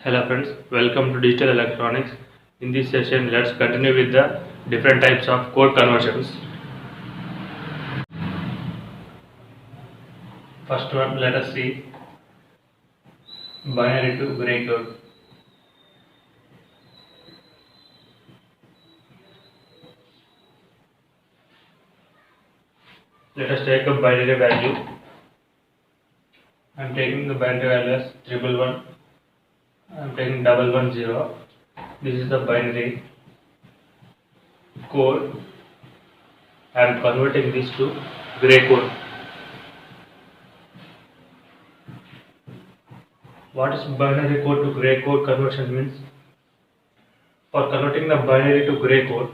Hello friends, welcome to Digital Electronics. In this session, let's continue with the different types of code conversions. First one, let us see binary to gray code. Let us take a binary value. I am taking the binary value as 111. I am taking 110. This is the binary code. I am converting this to gray code. What is binary code to gray code conversion means? For converting the binary to gray code,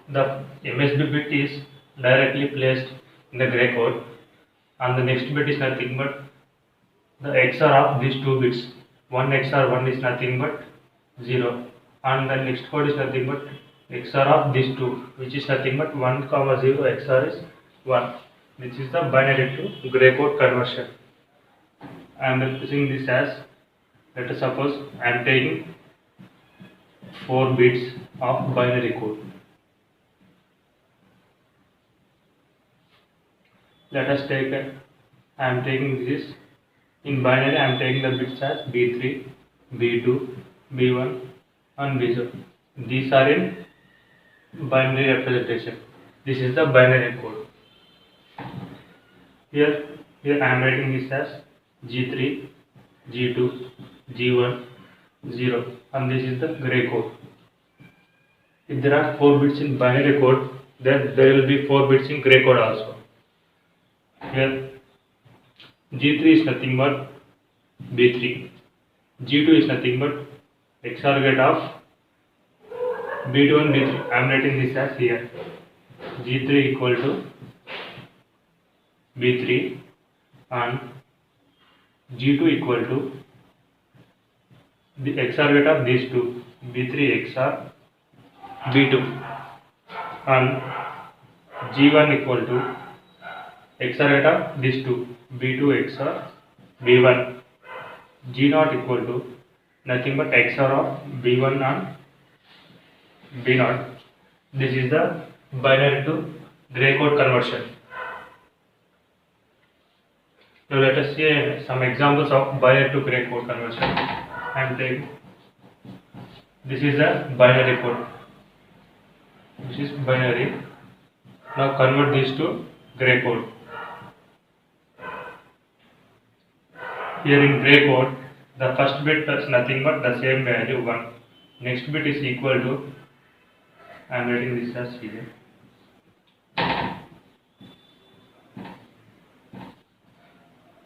the MSB bit is directly placed in the gray code, and the next bit is nothing but the XOR of these two bits. One XOR 1 is nothing but 0, and the next code is nothing but XOR of these two, which is nothing but 1, 0 XOR is 1. This is the binary to gray code conversion. I am replacing this as, let us suppose I am taking 4 bits of binary code. Let us take I am taking this in binary. I am taking the bits as B3, B2, B1 and B0. These are in binary representation. This is the binary code. Here I am writing this as G3, G2, G1, 0, and this is the gray code. If there are 4 bits in binary code, then there will be 4 bits in gray code also. Here G3 is nothing but B3, G2 is nothing but XOR gate of B2 and B3. I am writing this as here G3 equal to B3 and G2 equal to the XOR gate of these two, B3 XOR B2, and G1 equal to XOR gate of these two, B2 XOR B1. G0 equal to nothing but XOR of B1 and B0. This is the binary to gray code conversion. Now let us see some examples of binary to gray code conversion. I am taking this is a binary code. This is binary. Now convert this to gray code. Here in gray code, the first bit is nothing but the same value 1. Next bit is equal to, I am writing this as here.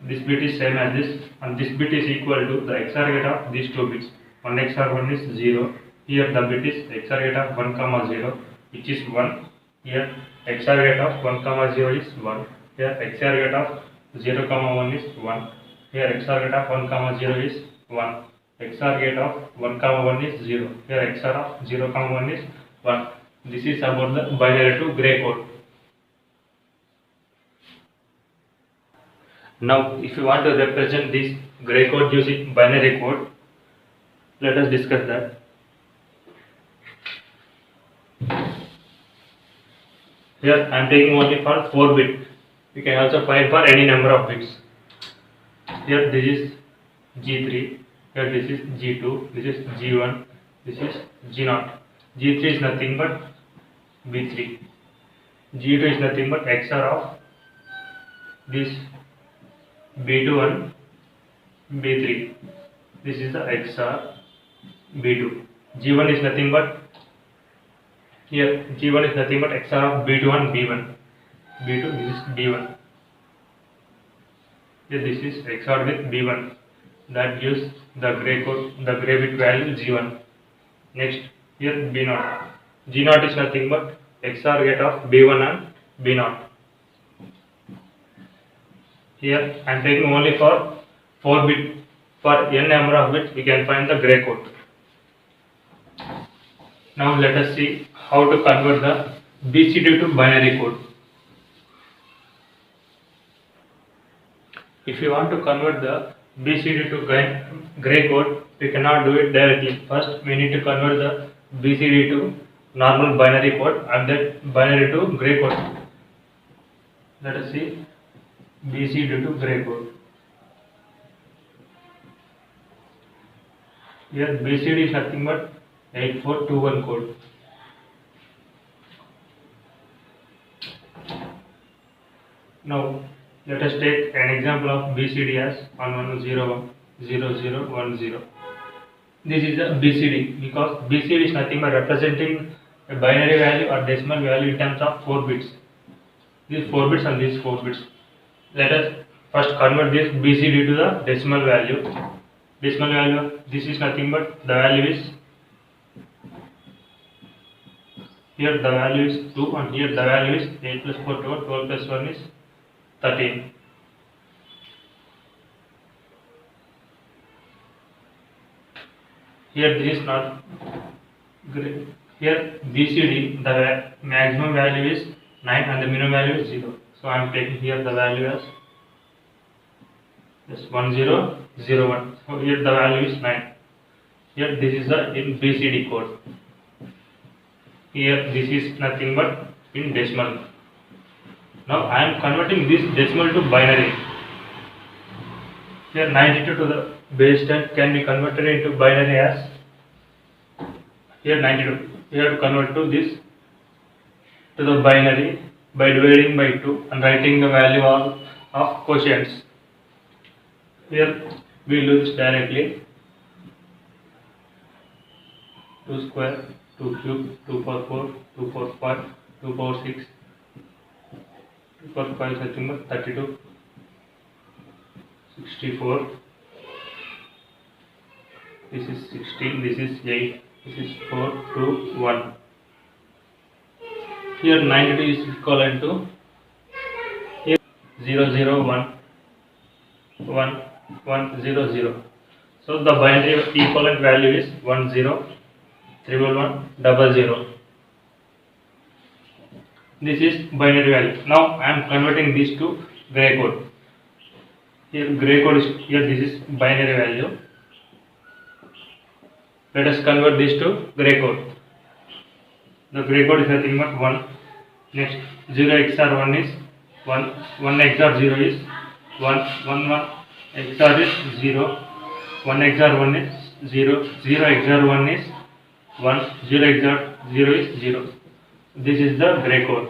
This bit is same as this, and this bit is equal to the XOR gate of these two bits. 1 XOR 1 is 0. Here the bit is XOR gate of 1, 0, which is 1. Here XOR gate of 1, 0 is 1. Here XOR gate of 0, 1 is 1. Here XOR gate of 1, 0 is 1. XOR gate of 1, 1 is 0. Here XOR of 0, 1 is 1. This is about the binary to gray code. Now, if you want to represent this gray code using binary code, let us discuss that. Here I am taking only for 4 bit. You can also find for any number of bits. Here this is G3, here this is G2, this is G1, this is G0. G3 is nothing but B3. G2 is nothing but XOR of this B2 and B3. This is the XOR B2. G1 is nothing but, here G1 is nothing but XOR of B2 and B1. B2, this is B1. Here this is XOR with B1. That gives the gray code, the gray bit value G1. Next, here B0. G0 is nothing but XOR gate of B1 and B0. Here I am taking only for 4 bit. For n number of bits, we can find the gray code. Now let us see how to convert the BCD to binary code. If you want to convert the BCD to gray code, we cannot do it directly. First, we need to convert the BCD to normal binary code and then binary to gray code. Let us see BCD to gray code. Here BCD is nothing but 8421 code. Now let us take an example of BCD as 11010010. This is a BCD because BCD is nothing but representing a binary value or decimal value in terms of 4 bits. These 4 bits and these 4 bits. Let us first convert this BCD to the decimal value. Decimal value, this is nothing but the value is, here the value is 2 and here the value is 8 plus 4 12, 12 plus 1 is 13. Here this is not great. Here BCD, the maximum value is 9 and the minimum value is 0. So I am taking here the value as 1001. So here the value is 9. Here this is the in BCD code. Here this is nothing but in decimal. Now I am converting this decimal to binary. Here 92 to the base 10 can be converted into binary as, here 92. We have to convert to this to the binary by dividing by 2 and writing the value of quotients. Here we will do this directly. 2 square, 2 cube, 2 power 4, 2 power 5, 2 power 6, 2 power 5 is nothing but 32, 64, this is 16, this is 8, this is 4, 2, 1. Here 92 is equivalent to here 0, 0, 1, 1, 1, 0, 0. So the binary equivalent value is 1, 0, 311, 00. This is binary value. Now I am converting this to gray code. Here gray code is, here this is binary value. Let us convert this to gray code. The gray code is nothing but 1. Next 0 XOR 1 is 1, 1 XOR 0 is 1, 1, 1 XOR is 0, 1 XOR 1 is 0, 0 XOR 1 is 1, 0 XOR 0 is 0. This is the gray code.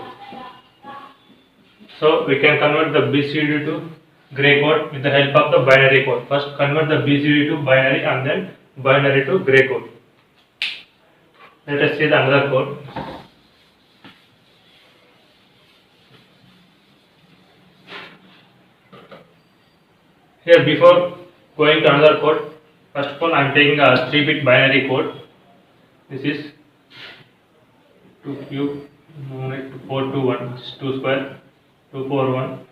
So we can convert the BCD to gray code with the help of the binary code. First convert the BCD to binary and then binary to gray code. Let us see the another code. Here before going to another code, first of all I am taking a 3-bit binary code. This is 2 cube, 4 to 1, 2 square, 2 power 1,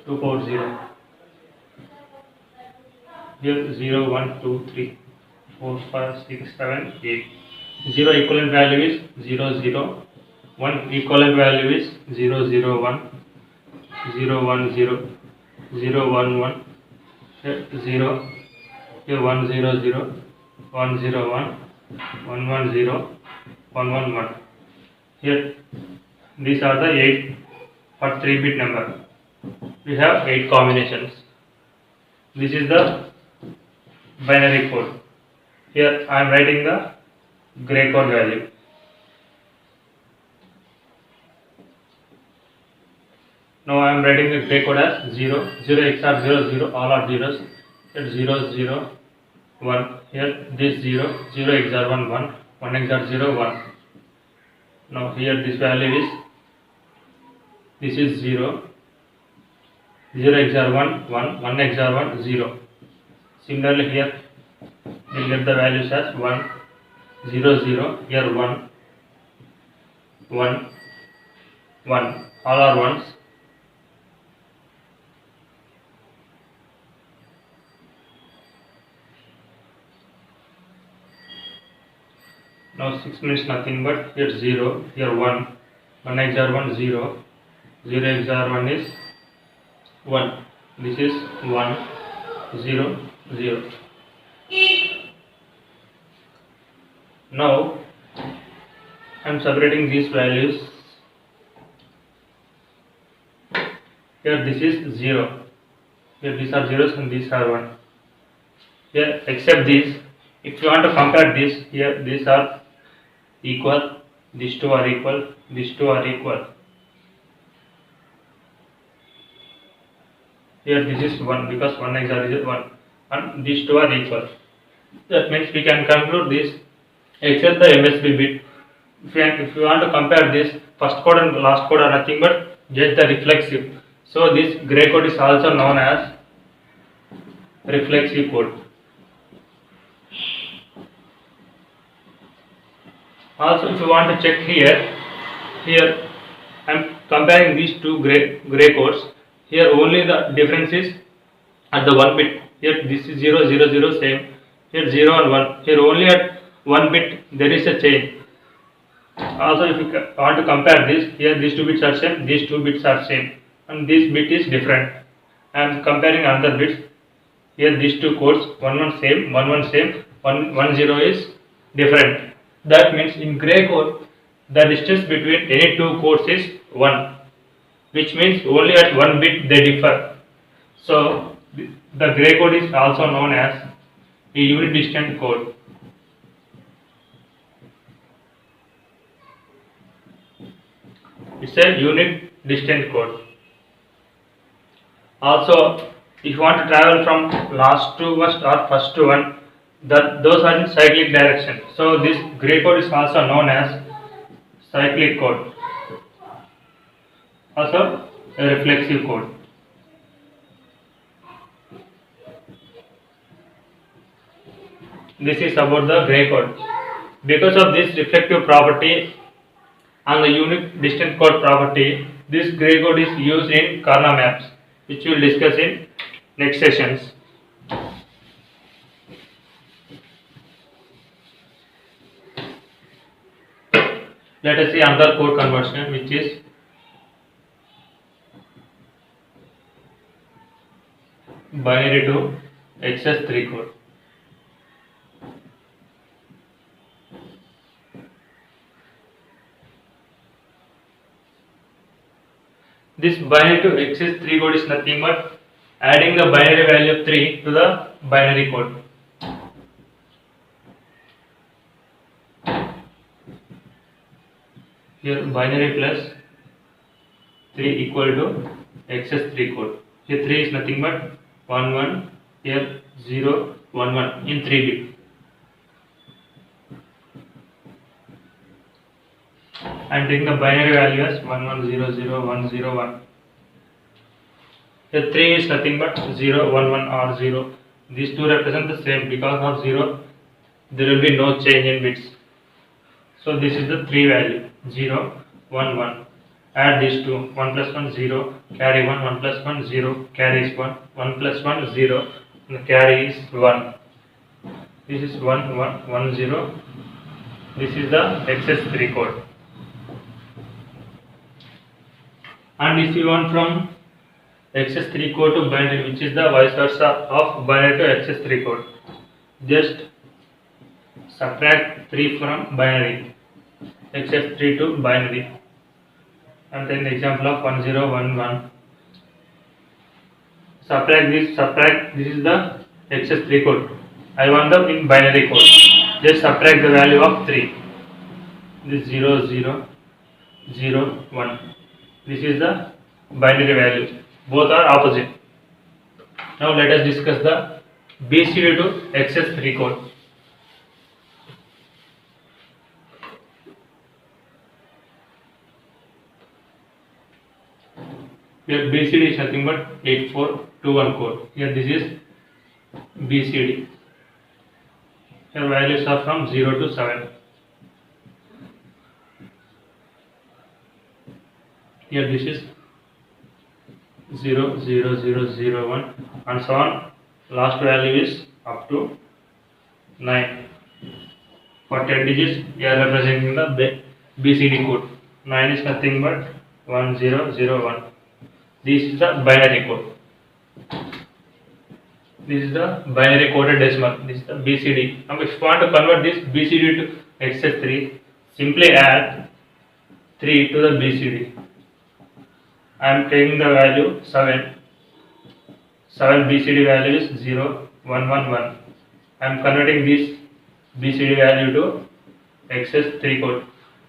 2 power 0. Here 0, 1, 2, 3, 4, 5, 6, 7, 8. 0 equivalent value is 0, 0. 1 equivalent value is 0, 0, 1, 0, 1, 0, 0, 1, 1. Here 0, here 1, 0, 0, 1, 0, 1, 1, 1, 0, 1, 1, 1. Here these are the 8 for 3-bit number. We have 8 combinations. This is the binary code. Here I am writing the gray code value. Now I am writing the gray code as 0, 0 XOR 0, 0, all are zeros. Here 0, 0, 1. Here this 0, 0 XOR 1, 1, 1 XOR 0, 1. Now here this value is, this is 0, 0 XOR 1, 1, 1 XOR 1, 0. Similarly here we will get the values as 1, 0, 0, here 1, 1, 1, all are ones. Now 6 means nothing but here 0, here 1, 1 XOR 1, 0, 0 XOR 1 is 1, this is 1, 0, 0. Now I am separating these values. Here this is 0. Here these are zeros and these are 1. Here except these, if you want to compare this, here these are equal, these two are equal, these two are equal. Here this is 1 because 1 XOR is 1 and these two are equal. That means we can conclude this except the MSB bit. If you want to compare this, first code and last code are nothing but just the reflexive. So this gray code is also known as reflexive code. Also, if you want to check here I am comparing these two gray codes. Here only the difference is at the 1 bit. Here this is 0 0 0 same. Here 0 and 1. Here only at 1 bit there is a change. Also, if you want to compare this, here these two bits are same, these two bits are same, and this bit is different. I am comparing another bits. Here these two codes, 1 same, 1 same, 1 0 is different. That means in gray code, the distance between any two codes is 1, which means only at 1 bit they differ. So the gray code is also known as a unit distant code. It's a unit distant code. Also, if you want to travel from last to first or first to one, those are in cyclic direction. So this gray code is also known as cyclic code. Also a reflexive code. This is about the gray code. Because of this reflective property and the unit distant code property, this gray code is used in Karnaugh maps, which we will discuss in next sessions. Let us see another code conversion, which is binary to XS3 code. This binary to XS3 code is nothing but adding the binary value of 3 to the binary code. Here binary plus 3 equal to XS3 code. Here 3 is nothing but 1 1, here 0 1 1 in 3 bit. I am taking the binary value as 1 1 0 0 1 0 1. Here 3 is nothing but 0 1 1 or 0. These two represent the same. Because of 0 there will be no change in bits. So this is the 3 value 0 1 1. Add these two, 1 plus 1 0, carry 1, 1 plus 1 0, carry is 1, 1 plus 1 0, and carry is 1. This is 1 1 1 0. This is the XS3 code. And if you want from XS3 code to binary, which is the vice versa of binary to XS3 code, just subtract 3 from binary, XS3 to binary. And then the example of 1 0 1 1. Subtract this is the XS3 code. I want them in binary code. Just subtract the value of 3. This 0 0 0 1. This is the binary value. Both are opposite. Now let us discuss the BCD to XS3 code. Here BCD is nothing but 8421 code. Here this is BCD. Here values are from 0 to 7. Here this is 0 0 0 0 1 and so on. Last value is up to 9. For 10 digits we are representing the BCD code. 9 is nothing but 1 0 0 1. This is the binary code. This is the binary coded decimal. This is the BCD. Now if you want to convert this BCD to XS3, simply add 3 to the BCD. I am taking the value 7. 7 BCD value is 0, 1, 1, 1. I am converting this BCD value to XS3 code.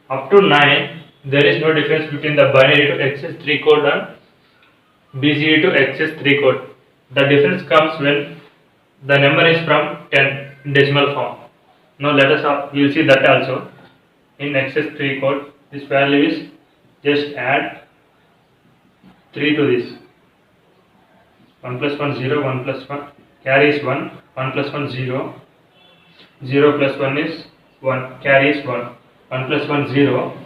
Up to 9, there is no difference between the binary to XS3 code and BCD to XS3 code. The difference comes when the number is from 10 in decimal form. Now let us we will see that also. In XS3 code, this value is just add 3 to this. 1 plus 1 0, 1 plus 1 carry is 1, 1 plus 1 0, 0 plus 1 is 1, carry is 1, 1 plus 1 0,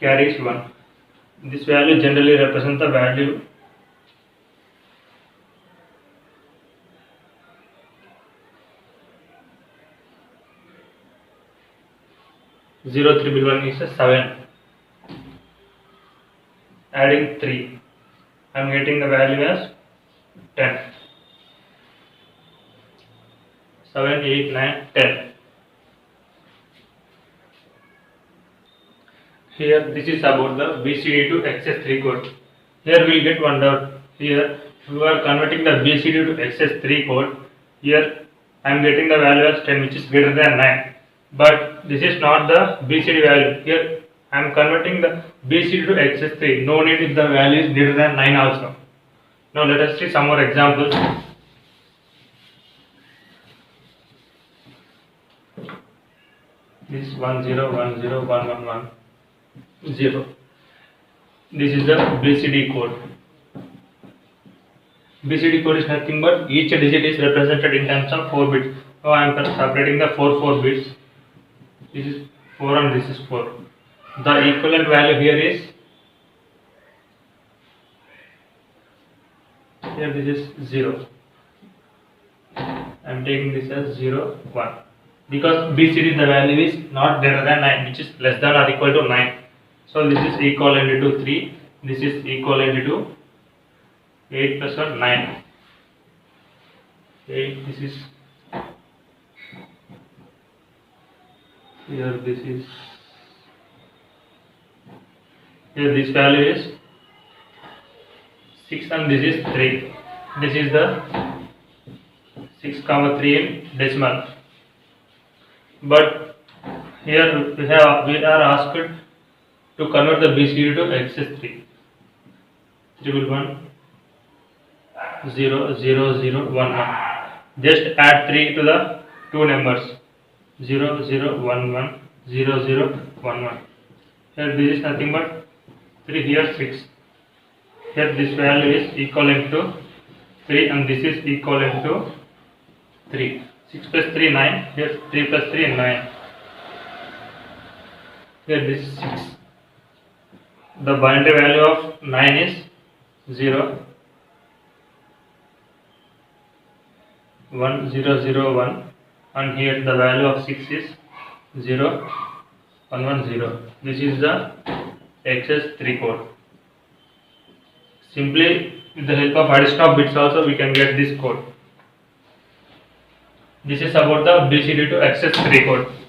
carry is 1. This value generally represents the value zero 3 will 1 is a 7. Adding 3, I am getting the value as 10. 7, 8, 9, 10. Here this is about the BCD to XS3 code. Here we will get one doubt. Here we are converting the BCD to XS3 code. Here I am getting the value as 10, which is greater than 9. But this is not the BCD value. Here I am converting the BCD to XS3. No need if the value is greater than 9 also. Now let us see some more examples. This is 1 0 1 0 1 1 1 0. This is the BCD code. BCD code is nothing but each digit is represented in terms of 4 bits. Now I am separating the 4 bits. This is 4 and this is 4. The equivalent value here is, here this is 0. I am taking this as 0 1. Because BCD the value is not greater than 9, which is less than or equal to 9. So this is equivalent to 3. This is equivalent to 8 plus 1 9. 8. This is here. This is here. This value is 6 and this is 3. This is the 6, 3 in decimal. But here we are asked to convert the BCD to XS3. 3 will 1 0 0 0 1 1. Just add 3 to the two numbers 0 0 1 1 0 0 1 1. Here this is nothing but 3, here 6. Here this value is equivalent to 3 and this is equivalent to 3. 6 plus 3 9. Here 3 plus 3 9. Here this is 6. The binary value of 9 is 0 1 0 0 1, and here the value of 6 is 0 1 1 0. This is the XS3 code. Simply with the help of addition of bits also we can get this code. This is about the BCD to XS3 code.